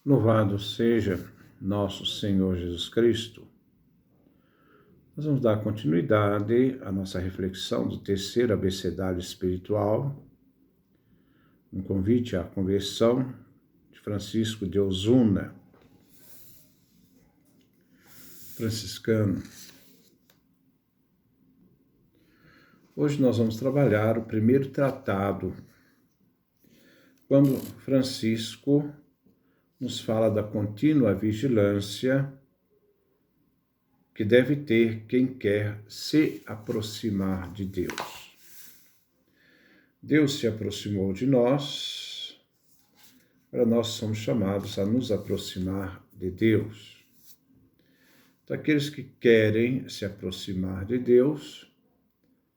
Louvado seja nosso Senhor Jesus Cristo. Nós vamos dar continuidade à nossa reflexão do terceiro abecedário espiritual, um convite à conversão de Francisco de Osuna, franciscano. Hoje nós vamos trabalhar o primeiro tratado, quando Francisco nos fala da contínua vigilância que deve ter quem quer se aproximar de Deus. Deus se aproximou de nós, para nós somos chamados a nos aproximar de Deus. Então, aqueles que querem se aproximar de Deus,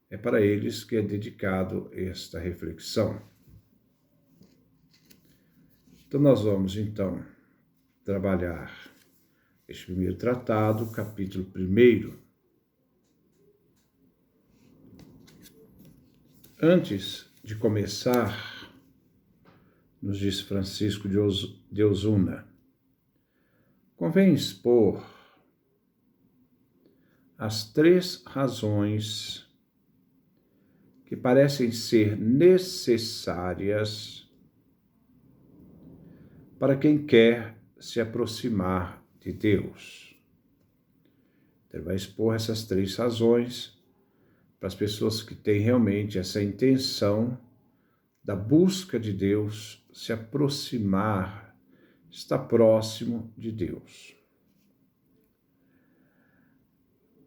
é para eles que é dedicado esta reflexão. Então, nós vamos, trabalhar este primeiro tratado, capítulo 1. Antes de começar, nos diz Francisco de Osuna, convém expor as 3 razões que parecem ser necessárias para quem quer se aproximar de Deus. Ele vai expor essas 3 razões para as pessoas que têm realmente essa intenção da busca de Deus, se aproximar, estar próximo de Deus.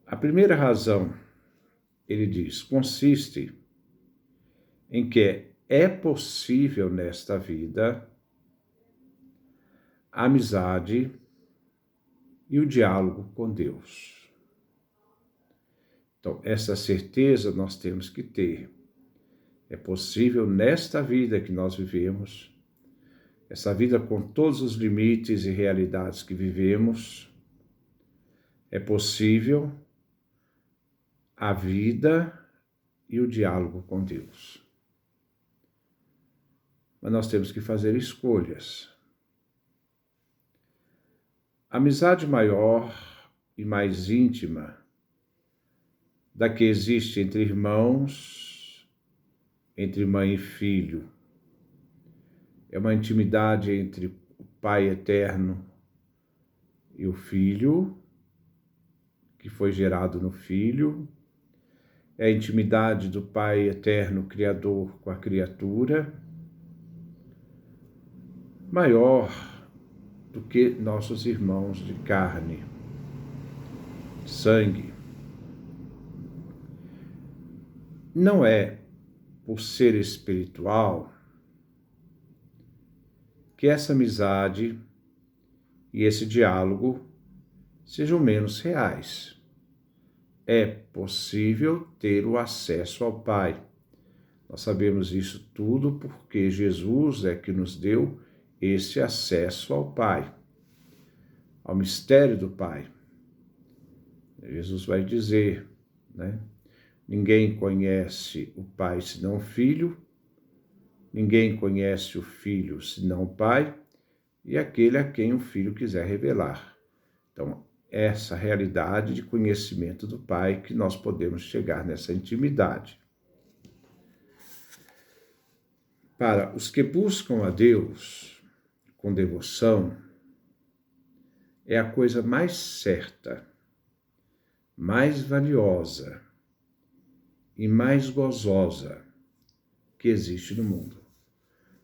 A primeira razão, ele diz, consiste em que é possível nesta vida a amizade e o diálogo com Deus. Então, essa certeza nós temos que ter. É possível nesta vida que nós vivemos, essa vida com todos os limites e realidades que vivemos, é possível a vida e o diálogo com Deus. Mas nós temos que fazer escolhas. A amizade maior e mais íntima da que existe entre irmãos, entre mãe e filho, é uma intimidade entre o Pai eterno e o Filho, que foi gerado no Filho, é a intimidade do Pai eterno Criador com a criatura, maior do que nossos irmãos de carne, sangue. Não é por ser espiritual que essa amizade e esse diálogo sejam menos reais. É possível ter o acesso ao Pai. Nós sabemos isso tudo porque Jesus é que nos deu esse acesso ao Pai, ao mistério do Pai. Jesus vai dizer, ninguém conhece o Pai senão o Filho, ninguém conhece o Filho senão o Pai, e aquele a quem o Filho quiser revelar. Então, essa realidade de conhecimento do Pai que nós podemos chegar nessa intimidade. Para os que buscam a Deus com devoção, é a coisa mais certa, mais valiosa e mais gozosa que existe no mundo.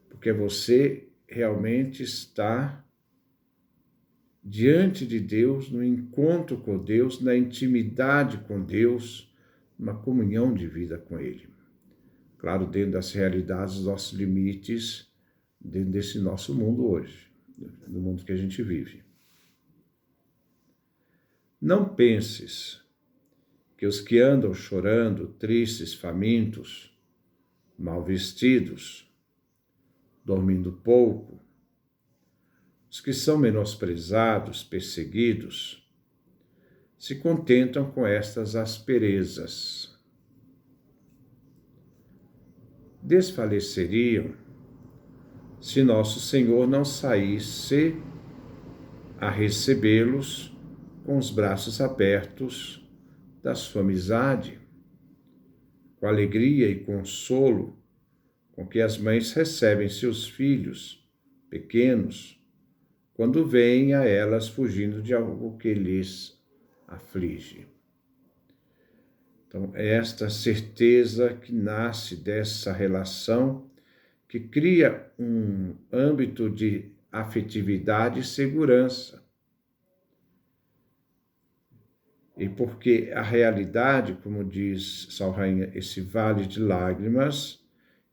Porque você realmente está diante de Deus, no encontro com Deus, na intimidade com Deus, numa comunhão de vida com Ele. Claro, dentro das realidades, dos nossos limites, dentro desse nosso mundo hoje, no mundo que a gente vive. Não penses que os que andam chorando, tristes, famintos, mal vestidos, dormindo pouco, os que são menosprezados, perseguidos, se contentam com estas asperezas. Desfaleceriam se nosso Senhor não saísse a recebê-los com os braços abertos da sua amizade, com alegria e consolo com que as mães recebem seus filhos pequenos quando veem a elas fugindo de algo que lhes aflige. Então, é esta certeza que nasce dessa relação que cria um âmbito de afetividade e segurança. E porque a realidade, como diz Sal Rainha, esse vale de lágrimas,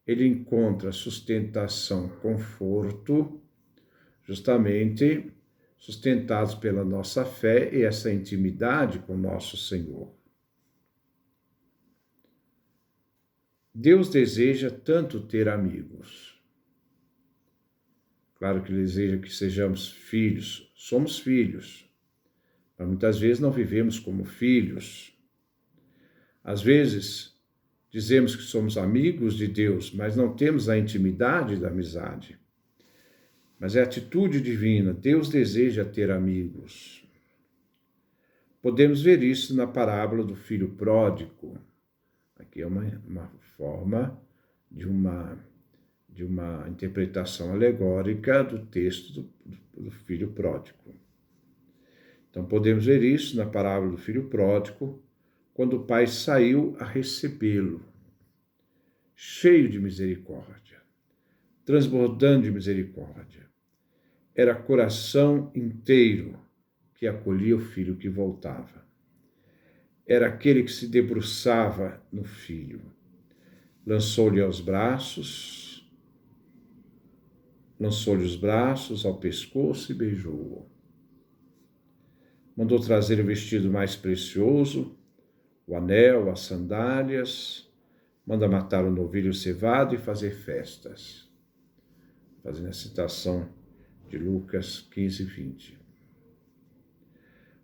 ele encontra sustentação, conforto, justamente sustentados pela nossa fé e essa intimidade com nosso Senhor. Deus deseja tanto ter amigos. Claro que Ele deseja que sejamos filhos, somos filhos, mas muitas vezes não vivemos como filhos. Às vezes, dizemos que somos amigos de Deus, mas não temos a intimidade da amizade. Mas é atitude divina, Deus deseja ter amigos. Podemos ver isso na parábola do filho pródigo. Aqui é uma forma de uma interpretação alegórica do texto do filho pródigo. Então podemos ver isso na parábola do filho pródigo, quando o pai saiu a recebê-lo, cheio de misericórdia, transbordando de misericórdia. Era coração inteiro que acolhia o filho que voltava. Era aquele que se debruçava no filho. Lançou-lhe os braços ao pescoço e beijou-o. Mandou trazer o vestido mais precioso, o anel, as sandálias, manda matar o novilho cevado e fazer festas. Fazendo a citação de Lucas 15, 20.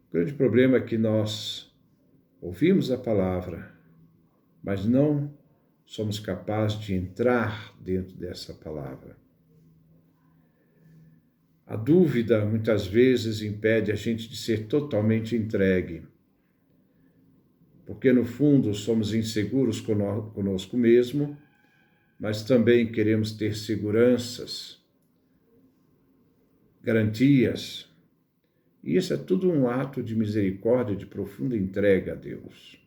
O grande problema é que nós ouvimos a palavra, mas não somos capazes de entrar dentro dessa palavra. A dúvida, muitas vezes, impede a gente de ser totalmente entregue, porque, no fundo, somos inseguros conosco mesmo, mas também queremos ter seguranças, garantias. E isso é tudo um ato de misericórdia, de profunda entrega a Deus.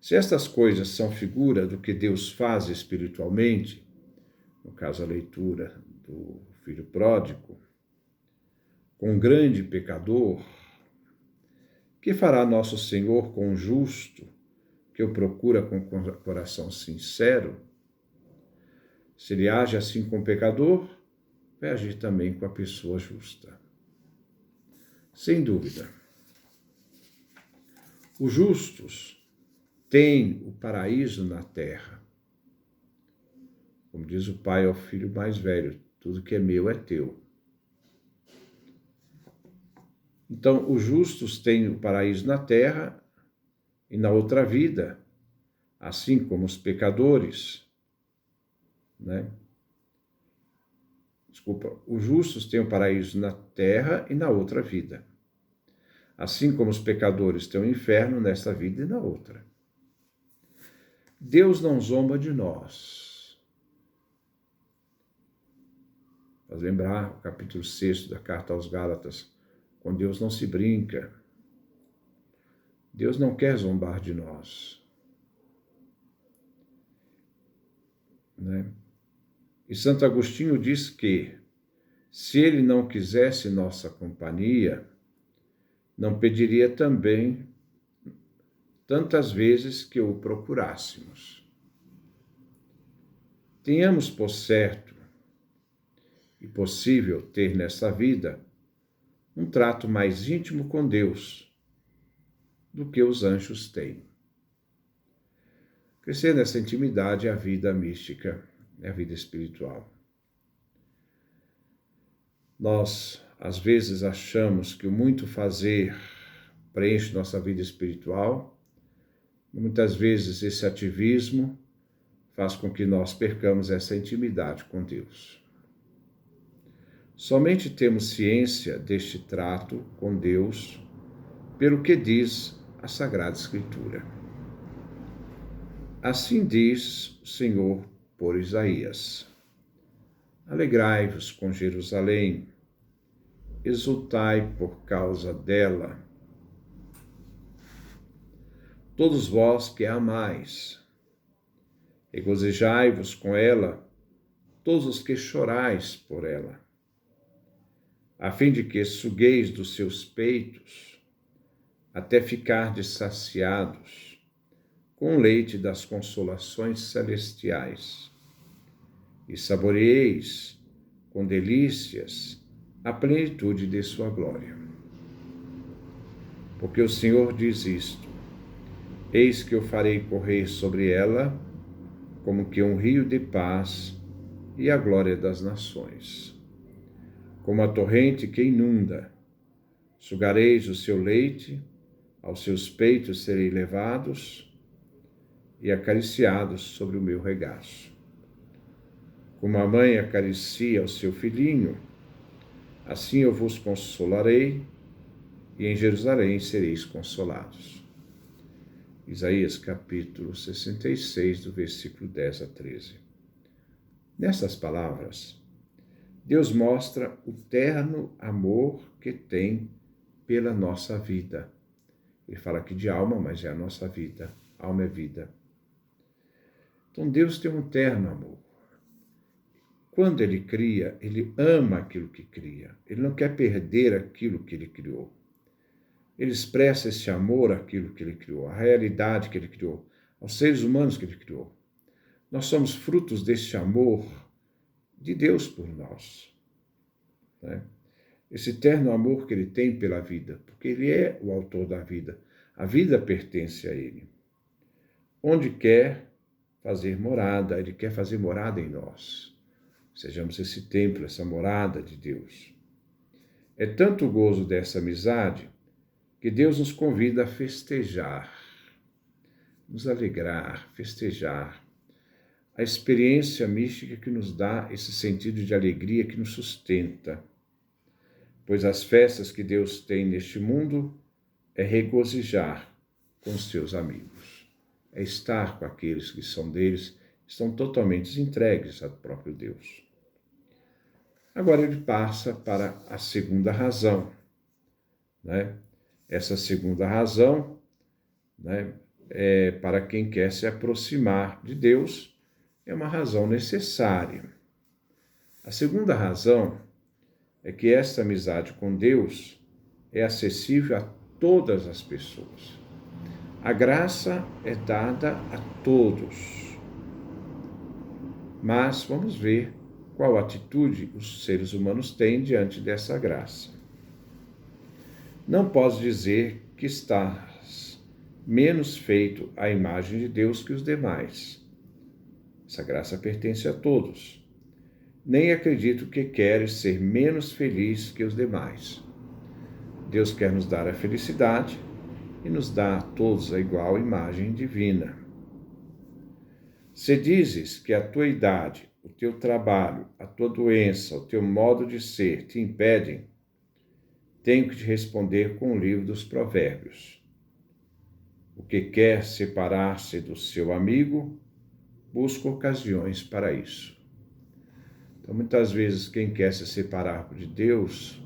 Se estas coisas são figura do que Deus faz espiritualmente, no caso a leitura do filho pródigo, com um grande pecador, que fará nosso Senhor com o justo, que o procura com coração sincero? Se ele age assim com o pecador, vai agir também com a pessoa justa. Sem dúvida. Os justos têm o paraíso na terra. Como diz o pai ao filho mais velho, tudo que é meu é teu. Então, os justos têm o paraíso na terra e na outra vida, assim como os pecadores, né? Os justos têm o paraíso na terra e na outra vida, assim como os pecadores têm o inferno nesta vida e na outra. Deus não zomba de nós. Faz lembrar o capítulo 6 da carta aos Gálatas, com Deus não se brinca. Deus não quer zombar de nós. Né? E Santo Agostinho diz que, se ele não quisesse nossa companhia, não pediria também tantas vezes que o procurássemos. Tenhamos por certo e possível ter nesta vida um trato mais íntimo com Deus do que os anjos têm. Crescer nessa intimidade é a vida mística, é a vida espiritual. Nós, às vezes, achamos que o muito fazer preenche nossa vida espiritual. Muitas vezes esse ativismo faz com que nós percamos essa intimidade com Deus. Somente temos ciência deste trato com Deus pelo que diz a Sagrada Escritura. Assim diz o Senhor por Isaías: Alegrai-vos com Jerusalém, exultai por causa dela. Todos vós que a amais, regozijai-vos com ela, todos os que chorais por ela, a fim de que sugueis dos seus peitos, até ficardes saciados, com o leite das consolações celestiais, e saboreeis com delícias a plenitude de sua glória. Porque o Senhor diz isto: eis que eu farei correr sobre ela como que um rio de paz e a glória das nações. Como a torrente que inunda, sugareis o seu leite, aos seus peitos serei levados e acariciados sobre o meu regaço. Como a mãe acaricia o seu filhinho, assim eu vos consolarei, e em Jerusalém sereis consolados. Isaías capítulo 66, do versículo 10 a 13. Nessas palavras, Deus mostra o terno amor que tem pela nossa vida. Ele fala aqui de alma, mas é a nossa vida. Alma é vida. Então Deus tem um terno amor. Quando Ele cria, Ele ama aquilo que cria. Ele não quer perder aquilo que Ele criou. Ele expressa esse amor àquilo que Ele criou, à realidade que Ele criou, aos seres humanos que Ele criou. Nós somos frutos desse amor de Deus por nós. Né? Esse eterno amor que Ele tem pela vida, porque Ele é o autor da vida. A vida pertence a Ele. Onde quer fazer morada, Ele quer fazer morada em nós. Sejamos esse templo, essa morada de Deus. É tanto o gozo dessa amizade que Deus nos convida a festejar, nos alegrar, festejar. A experiência mística que nos dá esse sentido de alegria que nos sustenta. Pois as festas que Deus tem neste mundo é regozijar com os seus amigos. É estar com aqueles que são deles, estão totalmente entregues ao próprio Deus. Agora ele passa para a segunda razão, né? Essa segunda razão, né, é para quem quer se aproximar de Deus, é uma razão necessária. A segunda razão é que essa amizade com Deus é acessível a todas as pessoas. A graça é dada a todos. Mas vamos ver qual atitude os seres humanos têm diante dessa graça. Não posso dizer que estás menos feito à imagem de Deus que os demais. Essa graça pertence a todos. Nem acredito que queres ser menos feliz que os demais. Deus quer nos dar a felicidade e nos dá a todos a igual imagem divina. Se dizes que a tua idade, o teu trabalho, a tua doença, o teu modo de ser te impedem, tenho que te responder com o livro dos Provérbios. O que quer separar-se do seu amigo, busca ocasiões para isso. Então, muitas vezes, quem quer se separar de Deus,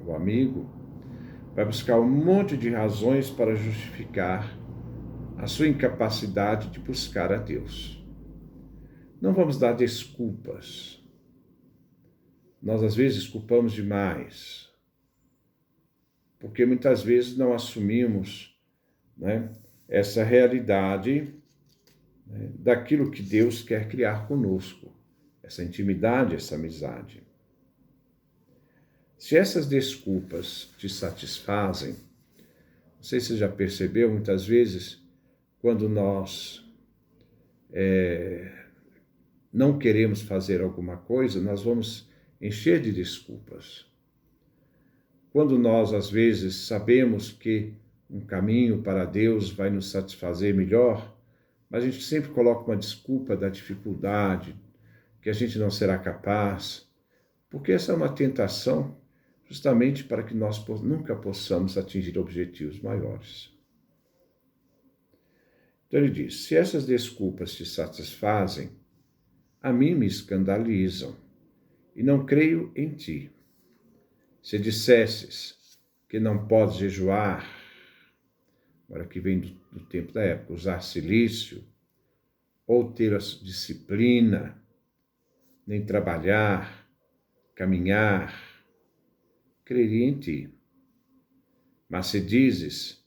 o amigo, vai buscar um monte de razões para justificar a sua incapacidade de buscar a Deus. Não vamos dar desculpas. Nós, às vezes, culpamos demais, porque muitas vezes não assumimos, né, essa realidade, né, daquilo que Deus quer criar conosco, essa intimidade, essa amizade. Se essas desculpas te satisfazem, não sei se você já percebeu, muitas vezes, quando nós não queremos fazer alguma coisa, nós vamos encher de desculpas. Quando nós, às vezes, sabemos que um caminho para Deus vai nos satisfazer melhor, mas a gente sempre coloca uma desculpa da dificuldade, que a gente não será capaz. Porque essa é uma tentação justamente para que nós nunca possamos atingir objetivos maiores. Então ele diz, se essas desculpas te satisfazem, a mim me escandalizam, e não creio em ti. Se dissesses que não podes jejuar, agora que vem do tempo da época, usar silício, ou ter a disciplina, nem trabalhar, caminhar, creria em ti. Mas se dizes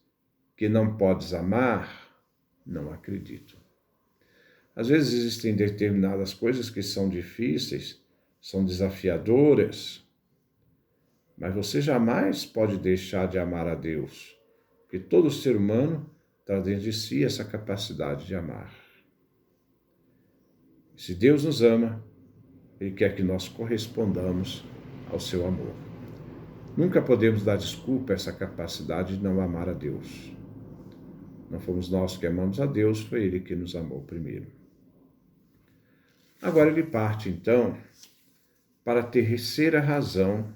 que não podes amar, não acredito. Às vezes existem determinadas coisas que são difíceis, são desafiadoras, mas você jamais pode deixar de amar a Deus, porque todo ser humano traz dentro de si essa capacidade de amar. Se Deus nos ama, Ele quer que nós correspondamos ao seu amor. Nunca podemos dar desculpa a essa capacidade de não amar a Deus. Não fomos nós que amamos a Deus, foi Ele que nos amou primeiro. Agora ele parte, então, para a terceira razão,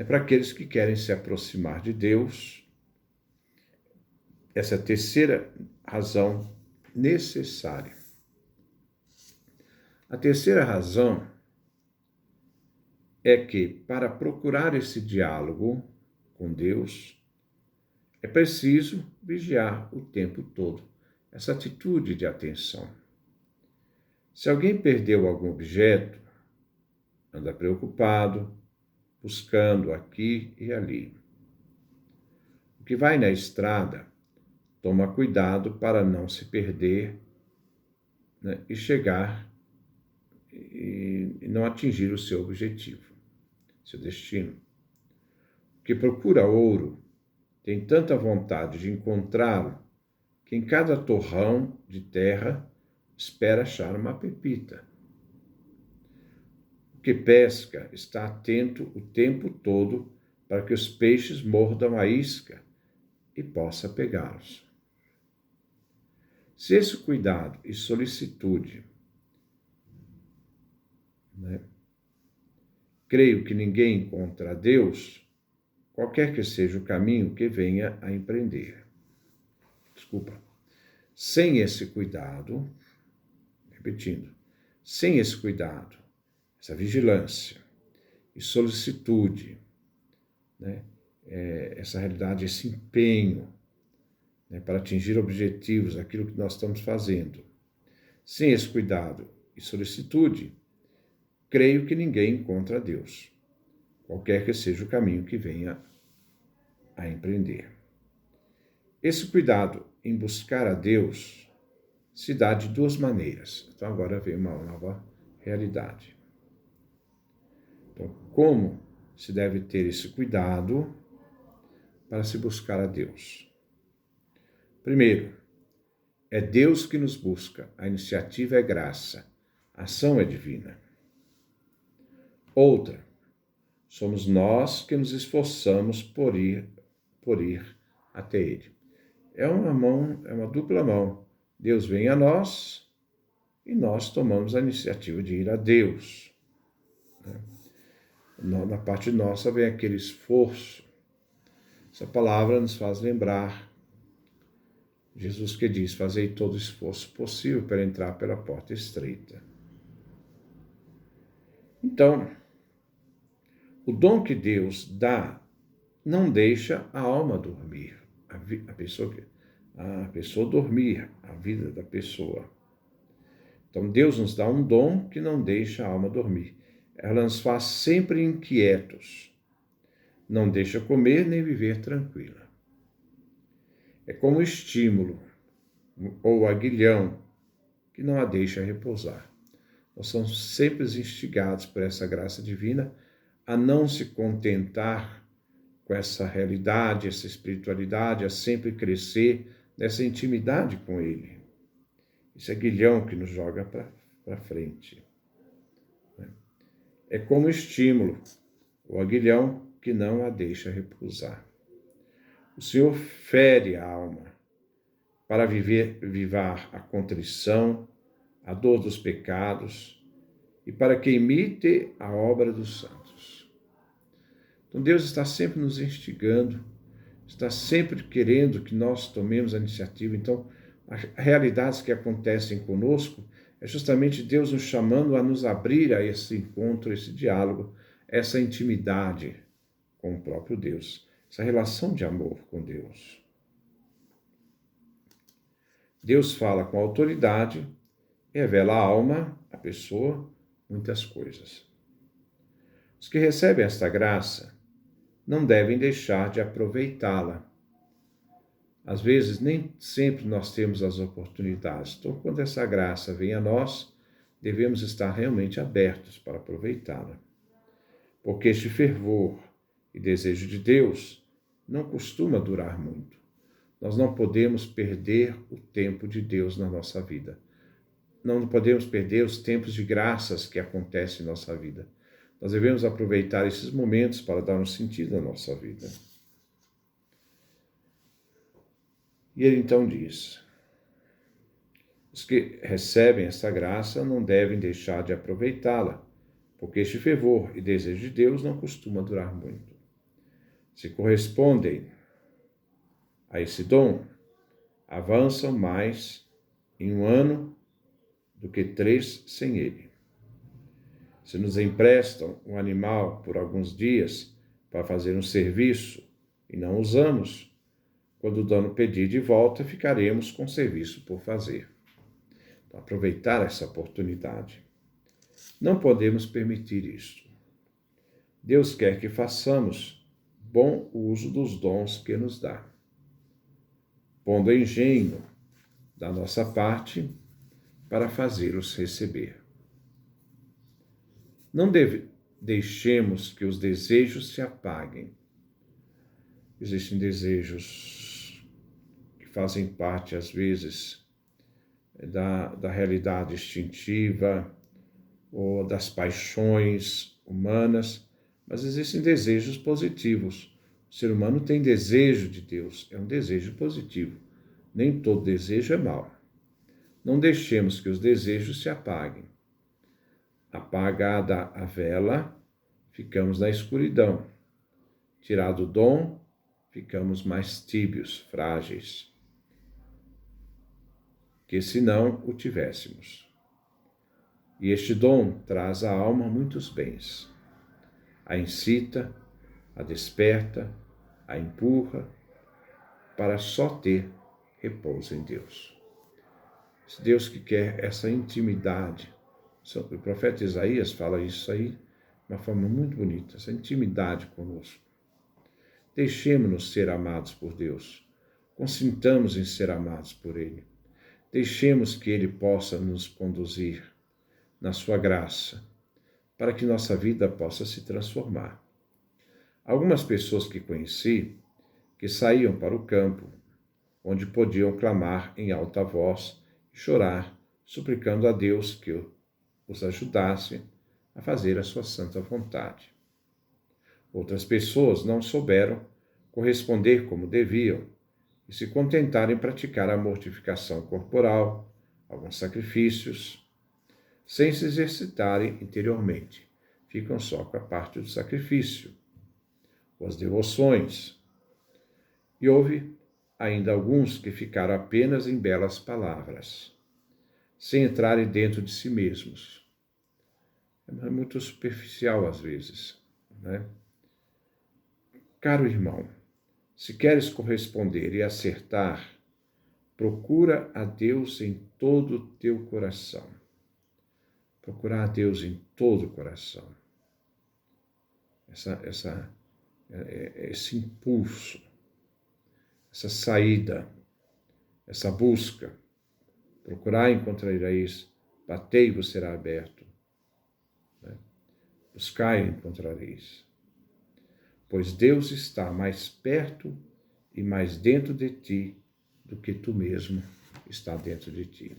para aqueles que querem se aproximar de Deus. Essa é a terceira razão necessária. A terceira razão é que, para procurar esse diálogo com Deus, é preciso vigiar o tempo todo essa atitude de atenção. Se alguém perdeu algum objeto, anda preocupado, buscando aqui e ali. O que vai na estrada, toma cuidado para não se perder, né, e chegar e não atingir o seu objetivo, seu destino. O que procura ouro tem tanta vontade de encontrá-lo que em cada torrão de terra espera achar uma pepita. O que pesca está atento o tempo todo para que os peixes mordam a isca e possa pegá-los. Se esse cuidado e solicitude, creio que ninguém encontra Deus, qualquer que seja o caminho que venha a empreender. Sem esse cuidado, repetindo, sem esse cuidado, essa vigilância e solicitude, essa realidade, esse empenho, para atingir objetivos, aquilo que nós estamos fazendo. Sem esse cuidado e solicitude, creio que ninguém encontra Deus, qualquer que seja o caminho que venha a empreender. Esse cuidado em buscar a Deus se dá de duas maneiras. Então agora vem uma nova realidade. Então, como se deve ter esse cuidado para se buscar a Deus? Primeiro, é Deus que nos busca, a iniciativa é graça, a ação é divina. Outra, somos nós que nos esforçamos por ir até Ele. É uma dupla mão. Deus vem a nós e nós tomamos a iniciativa de ir a Deus. Na parte nossa vem aquele esforço. Essa palavra nos faz lembrar Jesus que diz, fazei todo o esforço possível para entrar pela porta estreita. Então, o dom que Deus dá não deixa a alma dormir, a pessoa dormir, a vida da pessoa. Então, Deus nos dá um dom que não deixa a alma dormir. Ela nos faz sempre inquietos, não deixa comer nem viver tranquila. É como o estímulo, ou o aguilhão, que não a deixa repousar. Nós somos sempre instigados por essa graça divina a não se contentar com essa realidade, essa espiritualidade, a sempre crescer nessa intimidade com Ele. Esse aguilhão que nos joga para frente. É como estímulo, o aguilhão que não a deixa repousar. O Senhor fere a alma para vivar a contrição, a dor dos pecados e para que imite a obra dos santos. Então Deus está sempre nos instigando, está sempre querendo que nós tomemos a iniciativa. Então, as realidades que acontecem conosco é justamente Deus nos chamando a nos abrir a esse encontro, esse diálogo, essa intimidade com o próprio Deus, essa relação de amor com Deus. Deus fala com autoridade e revela à alma, à pessoa, muitas coisas. Os que recebem esta graça não devem deixar de aproveitá-la. Às vezes, nem sempre nós temos as oportunidades. Então, quando essa graça vem a nós, devemos estar realmente abertos para aproveitá-la. Porque este fervor e desejo de Deus não costuma durar muito. Nós não podemos perder o tempo de Deus na nossa vida. Não podemos perder os tempos de graças que acontecem em nossa vida. Nós devemos aproveitar esses momentos para dar um sentido à nossa vida. E ele então diz: os que recebem essa graça não devem deixar de aproveitá-la, porque este fervor e desejo de Deus não costuma durar muito. Se correspondem a esse dom, avançam mais em um ano do que 3 sem ele. Se nos emprestam um animal por alguns dias para fazer um serviço e não usamos, quando o dono pedir de volta, ficaremos com o serviço por fazer. Então, aproveitar essa oportunidade. Não podemos permitir isto. Deus quer que façamos bom uso dos dons que nos dá, pondo engenho da nossa parte para fazê-los receber. Não deixemos que os desejos se apaguem. Existem desejos que fazem parte, às vezes, da realidade instintiva ou das paixões humanas, mas existem desejos positivos. O ser humano tem desejo de Deus, é um desejo positivo. Nem todo desejo é mau. Não deixemos que os desejos se apaguem. Apagada a vela, ficamos na escuridão. Tirado o dom, ficamos mais tíbios, frágeis, que se não o tivéssemos. E este dom traz à alma muitos bens. A incita, a desperta, a empurra, para só ter repouso em Deus. Esse Deus que quer essa intimidade. O profeta Isaías fala isso aí de uma forma muito bonita, essa intimidade conosco. Deixemos-nos ser amados por Deus. Consintamos em ser amados por Ele. Deixemos que Ele possa nos conduzir na sua graça, para que nossa vida possa se transformar. Algumas pessoas que conheci, que saíam para o campo, onde podiam clamar em alta voz e chorar, suplicando a Deus que os ajudasse a fazer a sua santa vontade. Outras pessoas não souberam corresponder como deviam e se contentaram em praticar a mortificação corporal, alguns sacrifícios, sem se exercitarem interiormente. Ficam só com a parte do sacrifício, com as devoções. E houve ainda alguns que ficaram apenas em belas palavras, sem entrarem dentro de si mesmos. É muito superficial às vezes, né? Caro irmão, se queres corresponder e acertar, procura a Deus em todo o teu coração. Procurar a Deus em todo o coração. Esse impulso, essa saída, essa busca. Procurar e encontrareis, batei e vos será aberto. Buscai e encontrareis. Pois Deus está mais perto e mais dentro de ti do que tu mesmo está dentro de ti.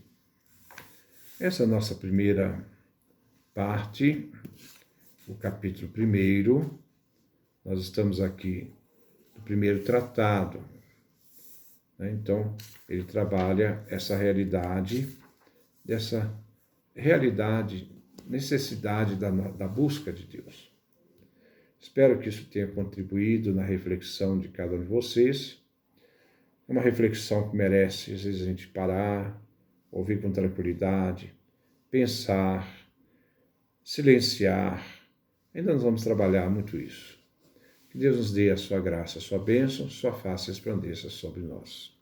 Essa é a nossa primeira parte, o capítulo 1. Nós estamos aqui no primeiro tratado. Então, ele trabalha essa realidade, dessa realidade necessidade da busca de Deus. Espero que isso tenha contribuído na reflexão de cada um de vocês. É uma reflexão que merece, às vezes, a gente parar, ouvir com tranquilidade, pensar, silenciar. Ainda nós vamos trabalhar muito isso. Que Deus nos dê a sua graça, a sua bênção, sua face resplandeça sobre nós.